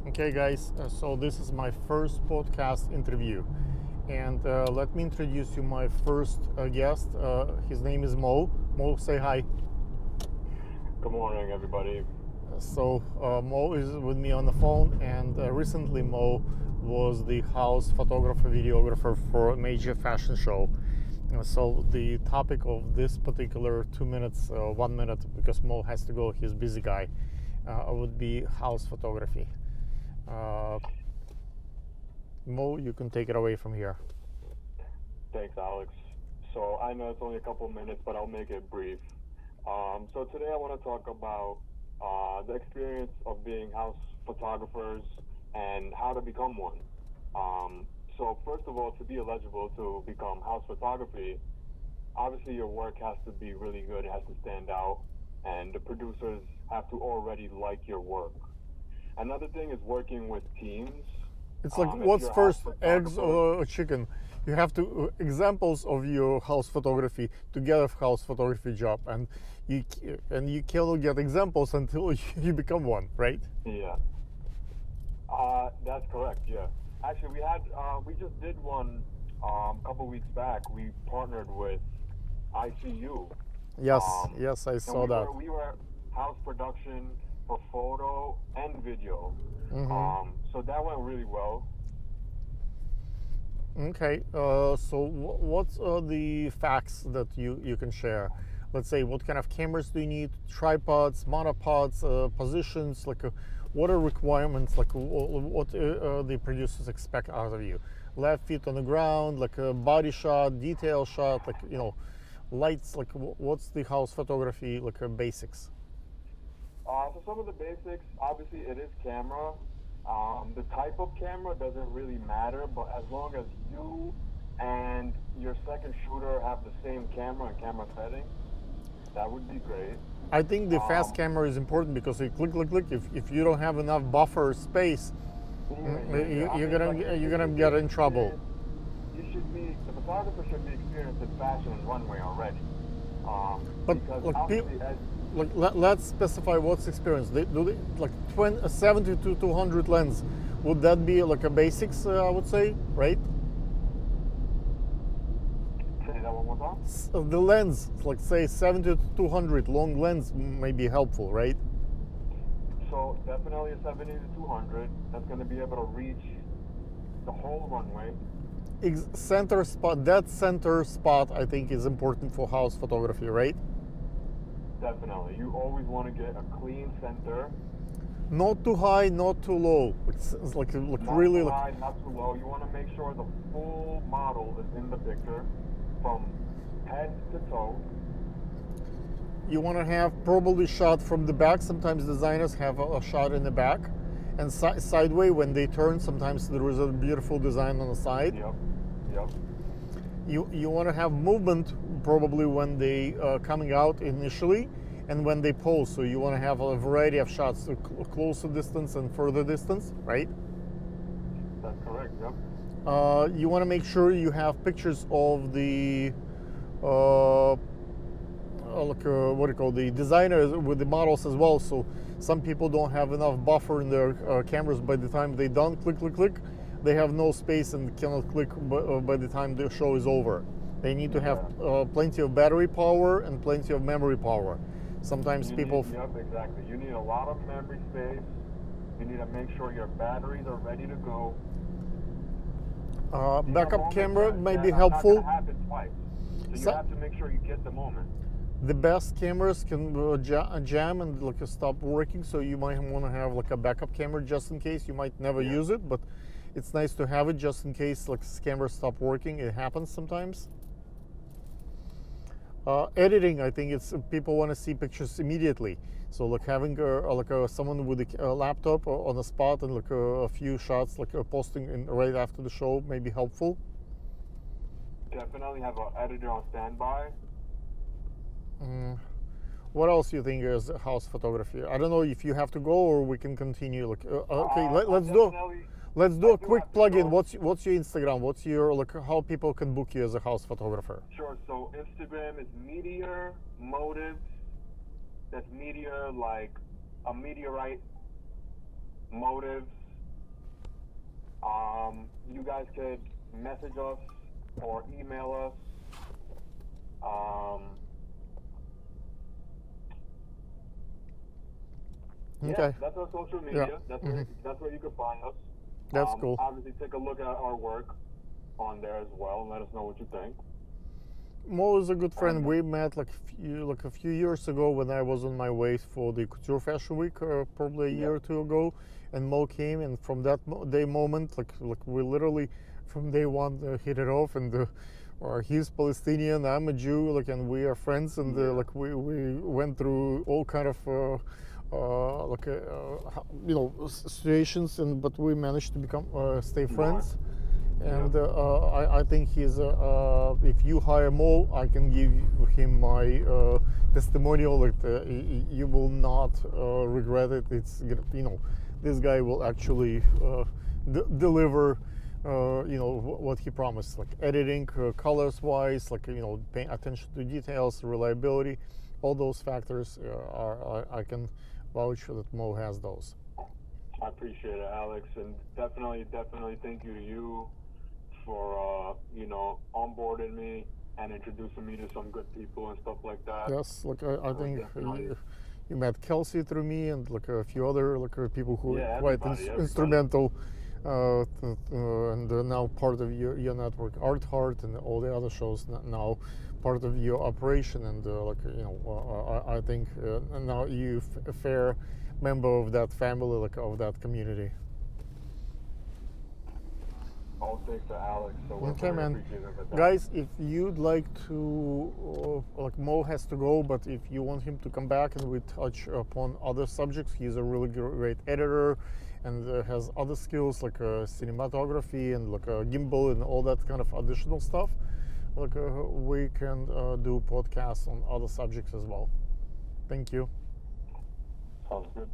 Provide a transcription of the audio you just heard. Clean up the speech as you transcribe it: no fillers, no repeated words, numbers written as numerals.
Okay, guys, so this is my first podcast interview, and let me introduce you my first guest. His name is Mo. Mo, say hi. Good morning, everybody. So Mo is with me on the phone, and recently Mo was the house photographer, videographer for a major fashion show. So the topic of this particular 2 minutes, 1 minute, because Mo has to go, he's a busy guy, would be house photography. Mo, you can take it away from here. Thanks, Alex. So I know it's only a couple minutes, but I'll make it brief. So today I want to talk about the experience of being house photographers and how to become one. So first of all, to be eligible to become house photography, obviously your work has to be really good, it has to stand out, and the producers have to already like your work. Another thing is working with teams. It's like, If what's you're a first, house eggs photographer- or chicken? You have to examples of your house photography to get a house photography job, and you cannot get examples until you become one, right? Yeah, that's correct. Yeah, actually, we just did one a couple weeks back. We partnered with ICU. Yes, Um, yes, I and saw that. we were house production for photo and video. So that went really well. Okay, so what's the facts that you can share? Let's say, what kind of cameras do you need? Tripods, monopods, positions, what are requirements? Like what the producers expect out of you? Left feet on the ground, like a body shot, detail shot, lights. Like what's the house photography basics? So some of the basics, obviously, it is camera. The type of camera doesn't really matter, but as long as you and your second shooter have the same camera and camera setting, that would be great. I think the fast camera is important because you click. If you don't have enough buffer space, you're gonna get in trouble. The photographer should be experienced in fashion and runway already. But Because like, obviously, as let's specify what's experience. Do they like 70 to 200 lens? Would that be like a basics? I would say, right? say that one more time. The lens, like say 70 to 200 long lens, may be helpful, right? So definitely a 70 to 200. That's going to be able to reach the whole runway. Center spot. That center spot, I think, is important for house photography, right? Definitely. You always want to get a clean center. Not too high, not too low. It's like Not really too like. high, not too low. You want to make sure the full model is in the picture from head to toe. You want to have probably shot from the back. Sometimes designers have a shot in the back, and sideway when they turn. Sometimes there is a beautiful design on the side. Yep. You want to have movement probably when they coming out initially, and when they pose. So you want to have a variety of shots, so closer distance and further distance, right? That's correct. Yep. You want to make sure you have pictures of the what do you call the designers with the models as well. So some people don't have enough buffer in their cameras. By the time they done click, they have no space and cannot click by the time the show is over. They need to have plenty of battery power and plenty of memory power. Sometimes people. Yep, exactly. You need a lot of memory space. You need to make sure your batteries are ready to go. Backup camera may be Not helpful. gonna happen twice. So you have to make sure you get the moment. The best cameras can jam and stop working, so you might want to have a backup camera just in case. You might never use it, but it's nice to have it just in case cameras stop working. It happens sometimes. Editing, I think it's people want to see pictures immediately. So having someone with a laptop on the spot and a few shots posting right after the show may be helpful. Definitely have an editor on standby. What else you think is house photography? I don't know if you have to go or we can continue. Okay, let's do a quick plug-in. What's your Instagram? What's your how people can book you as a house photographer? Sure. So Instagram is Meteor Motives. That's meteor like a meteorite. Motives You guys could message us or email us. Okay. Yeah, that's our social media. Yeah. That's where you can find us. That's cool. Obviously, take a look at our work on there as well, and let us know what you think. Mo is a good friend. We met like a few years ago when I was on my way for the Couture Fashion Week, probably a year or two ago, and Mo came, and from that moment, like we literally from day one hit it off, and he's Palestinian, I'm a Jew, like, and we are friends, and like we went through all kind of situations, but we managed to become stay friends. And I think he's if you hire Mo, I can give him my testimonial. Like you will not regret it. It's this guy will actually deliver what he promised, like editing, colors wise, like paying attention to details, reliability, all those factors I can vouch that Mo has those. I appreciate it, Alex, and definitely thank you to you for onboarding me and introducing me to some good people and stuff like that. Yes, like I think you met Kelsey through me, and like a few other people who are quite instrumental, and now part of your network, Art Heart, and all the other shows now part of your operation, and I think now you're a fair member of that family, like of that community. All thanks to Alex. So we're okay, man. Guys, if you'd like to, like Mo has to go, but if you want him to come back and we touch upon other subjects, he's a really great editor and has other skills like cinematography and like gimbal and all that kind of additional stuff. Like we can do podcasts on other subjects as well. Thank you. Sounds good.